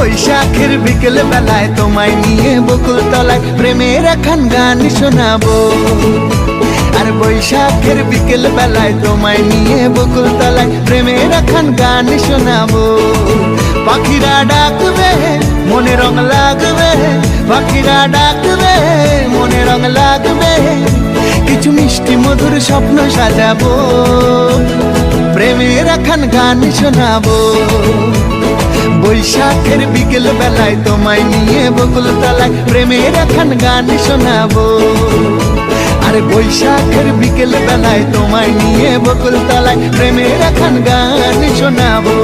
বৈশাখের বিকেল বেলায় তোমায় নিয়ে বকুল তলায় প্রেমের একখান গান শোনাবো। আর বৈশাখের বিকেল বেলায় তোমায় নিয়ে বকুল তলায় প্রেমের একখান গান শোনাবো। পাখিরা ডাকবে মনে রং লাগবে, পাখিরা ডাকবে মনে রং লাগবে, কিছু মিষ্টি মধুর স্বপ্ন সাজাবো, প্রেমের একখান গান শোনাবো। বৈশাখের বিকেল বেলায় তোমায় নিয়ে বকুল তলায় প্রেমের একখান গান শোনাবো। আর বৈশাখের বিকেল বেলায় তোমায় নিয়ে বকুল তলায় প্রেমের একখান গান শোনাবো।